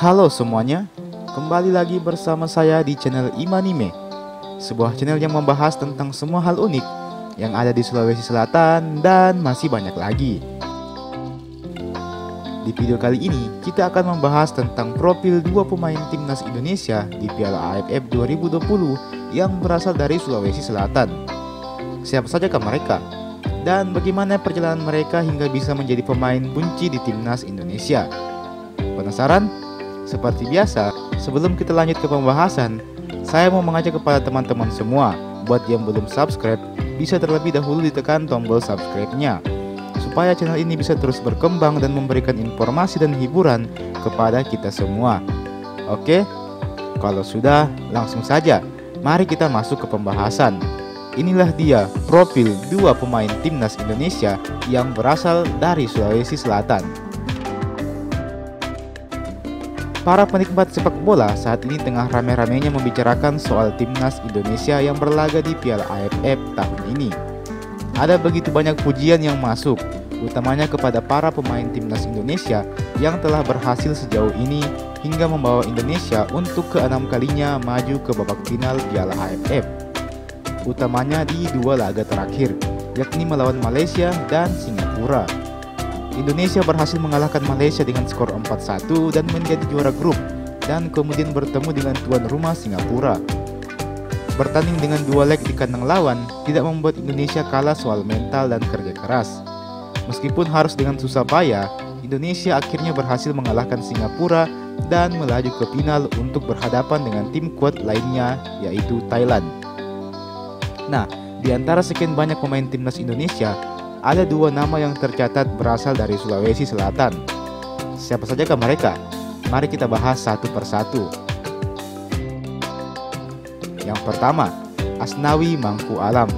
Halo semuanya, kembali lagi bersama saya di channel Imanime, sebuah channel yang membahas tentang semua hal unik yang ada di Sulawesi Selatan dan masih banyak lagi. Di video kali ini, kita akan membahas tentang profil dua pemain timnas Indonesia di Piala AFF 2020 yang berasal dari Sulawesi Selatan. Siapa sajakah mereka? Dan bagaimana perjalanan mereka hingga bisa menjadi pemain kunci di timnas Indonesia? Penasaran? Seperti biasa, sebelum kita lanjut ke pembahasan, saya mau mengajak kepada teman-teman semua, buat yang belum subscribe, bisa terlebih dahulu ditekan tombol subscribe-nya, supaya channel ini bisa terus berkembang dan memberikan informasi dan hiburan kepada kita semua. Oke? Kalau sudah, langsung saja, mari kita masuk ke pembahasan. Inilah dia profil dua pemain timnas Indonesia yang berasal dari Sulawesi Selatan. Para penikmat sepak bola saat ini tengah rame-ramenya membicarakan soal timnas Indonesia yang berlaga di Piala AFF tahun ini. Ada begitu banyak pujian yang masuk, utamanya kepada para pemain timnas Indonesia yang telah berhasil sejauh ini hingga membawa Indonesia untuk ke-6 kalinya maju ke babak final Piala AFF. Utamanya di dua laga terakhir, yakni melawan Malaysia dan Singapura. Indonesia berhasil mengalahkan Malaysia dengan skor 4-1 dan menjadi juara grup, dan kemudian bertemu dengan tuan rumah Singapura. Bertanding dengan dua leg di kandang lawan tidak membuat Indonesia kalah soal mental dan kerja keras. Meskipun harus dengan susah payah, Indonesia akhirnya berhasil mengalahkan Singapura dan melaju ke final untuk berhadapan dengan tim kuat lainnya, yaitu Thailand. Nah, di antara sekian banyak pemain timnas Indonesia, ada dua nama yang tercatat berasal dari Sulawesi Selatan. Siapa sajakah mereka? Mari kita bahas satu persatu. Yang pertama, Asnawi Mangku Alam.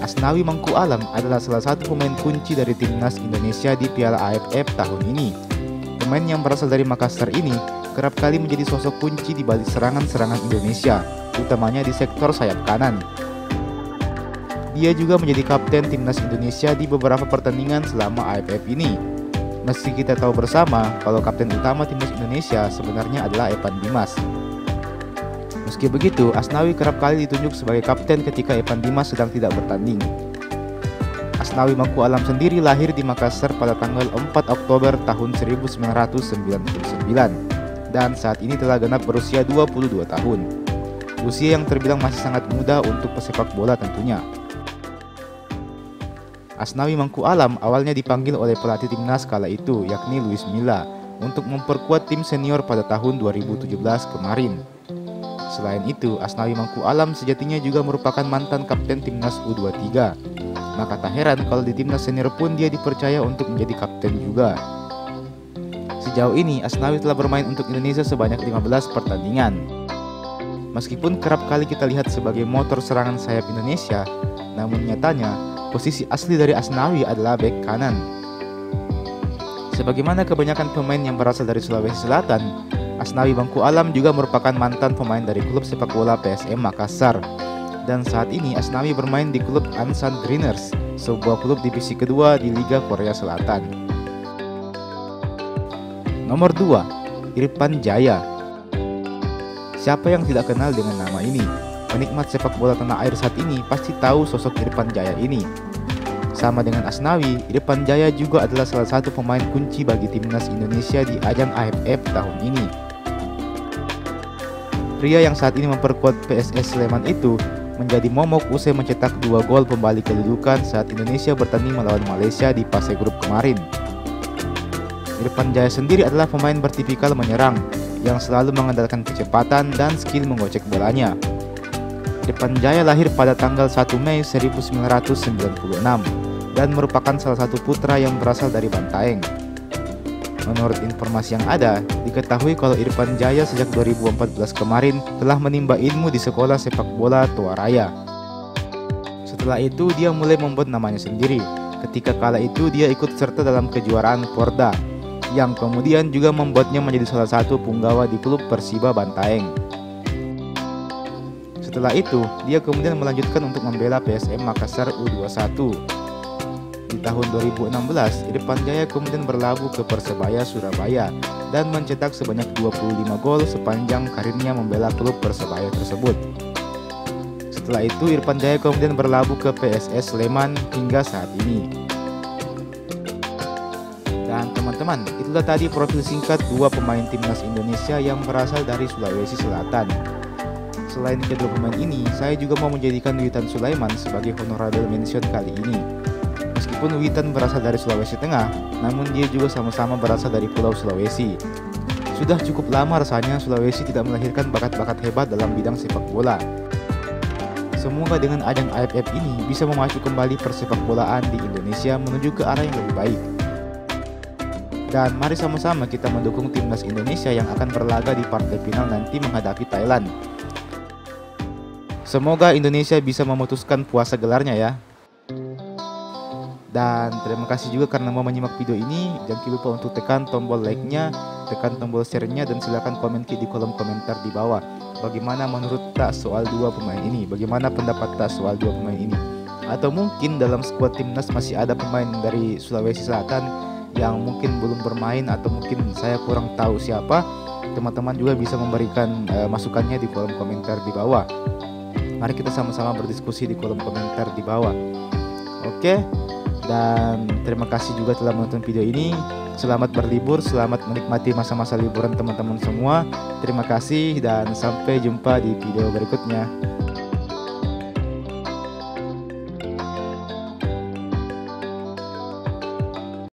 Asnawi Mangku Alam adalah salah satu pemain kunci dari timnas Indonesia di Piala AFF tahun ini. Pemain yang berasal dari Makassar ini kerap kali menjadi sosok kunci di balik serangan-serangan Indonesia, utamanya di sektor sayap kanan. Dia juga menjadi kapten timnas Indonesia di beberapa pertandingan selama AFF ini. Meski kita tahu bersama kalau kapten utama timnas Indonesia sebenarnya adalah Evan Dimas. Meski begitu, Asnawi kerap kali ditunjuk sebagai kapten ketika Evan Dimas sedang tidak bertanding. Asnawi Mangku Alam sendiri lahir di Makassar pada tanggal 4 Oktober tahun 1999 dan saat ini telah genap berusia 22 tahun. Usia yang terbilang masih sangat muda untuk pesepak bola tentunya. Asnawi Mangku Alam awalnya dipanggil oleh pelatih timnas kala itu, yakni Luis Milla, untuk memperkuat tim senior pada tahun 2017 kemarin. Selain itu, Asnawi Mangku Alam sejatinya juga merupakan mantan kapten timnas U23. Maka tak heran kalau di timnas senior pun dia dipercaya untuk menjadi kapten juga. Sejauh ini, Asnawi telah bermain untuk Indonesia sebanyak 15 pertandingan. Meskipun kerap kali kita lihat sebagai motor serangan sayap Indonesia, namun nyatanya posisi asli dari Asnawi adalah bek kanan. Sebagaimana kebanyakan pemain yang berasal dari Sulawesi Selatan, Asnawi Mangku Alam juga merupakan mantan pemain dari klub sepak bola PSM Makassar. Dan saat ini Asnawi bermain di klub Ansan Greeners, sebuah klub divisi kedua di Liga Korea Selatan. Nomor 2, Irfan Jaya. Siapa yang tidak kenal dengan nama ini? Penikmat sepak bola tanah air saat ini pasti tahu sosok Irfan Jaya ini. Sama dengan Asnawi, Irfan Jaya juga adalah salah satu pemain kunci bagi timnas Indonesia di ajang AFF tahun ini. Pria yang saat ini memperkuat PSS Sleman itu menjadi momok usai mencetak 2 gol pembalik kedudukan saat Indonesia bertanding melawan Malaysia di fase grup kemarin. Irfan Jaya sendiri adalah pemain bertipikal menyerang yang selalu mengandalkan kecepatan dan skill menggocek bolanya. Irfan Jaya lahir pada tanggal 1 Mei 1996 dan merupakan salah satu putra yang berasal dari Bantaeng. Menurut informasi yang ada, diketahui kalau Irfan Jaya sejak 2014 kemarin telah menimba ilmu di sekolah sepak bola Toaraya. Setelah itu dia mulai membuat namanya sendiri. Ketika kala itu dia ikut serta dalam kejuaraan Porda, yang kemudian juga membuatnya menjadi salah satu punggawa di klub Persiba Bantaeng. Setelah itu, dia kemudian melanjutkan untuk membela PSM Makassar U21. Di tahun 2016, Irfan Jaya kemudian berlabuh ke Persebaya Surabaya dan mencetak sebanyak 25 gol sepanjang karirnya membela klub Persebaya tersebut. Setelah itu Irfan Jaya kemudian berlabuh ke PSS Sleman hingga saat ini. Dan teman-teman, itulah tadi profil singkat dua pemain timnas Indonesia yang berasal dari Sulawesi Selatan. Selain kedua pemain ini, saya juga mau menjadikan Witan Sulaiman sebagai honorable mention kali ini. Meskipun Witan berasal dari Sulawesi Tengah, namun dia juga sama-sama berasal dari Pulau Sulawesi. Sudah cukup lama rasanya Sulawesi tidak melahirkan bakat-bakat hebat dalam bidang sepak bola. Semoga dengan ajang AFF ini bisa memacu kembali persepak bolaan di Indonesia menuju ke arah yang lebih baik. Dan mari sama-sama kita mendukung timnas Indonesia yang akan berlaga di partai final nanti menghadapi Thailand. Semoga Indonesia bisa memutuskan puasa gelarnya ya. Dan terima kasih juga karena mau menyimak video ini. Jangan lupa untuk tekan tombol like-nya, tekan tombol share-nya, dan silakan komen di kolom komentar di bawah. Bagaimana menurut tak soal dua pemain ini? Bagaimana pendapat tak soal dua pemain ini? Atau mungkin dalam skuad timnas masih ada pemain dari Sulawesi Selatan yang mungkin belum bermain, atau mungkin saya kurang tahu siapa. Teman-teman juga bisa memberikan masukannya di kolom komentar di bawah. Mari kita sama-sama berdiskusi di kolom komentar di bawah. Oke, dan terima kasih juga telah menonton video ini. Selamat berlibur, selamat menikmati masa-masa liburan teman-teman semua. Terima kasih dan sampai jumpa di video berikutnya.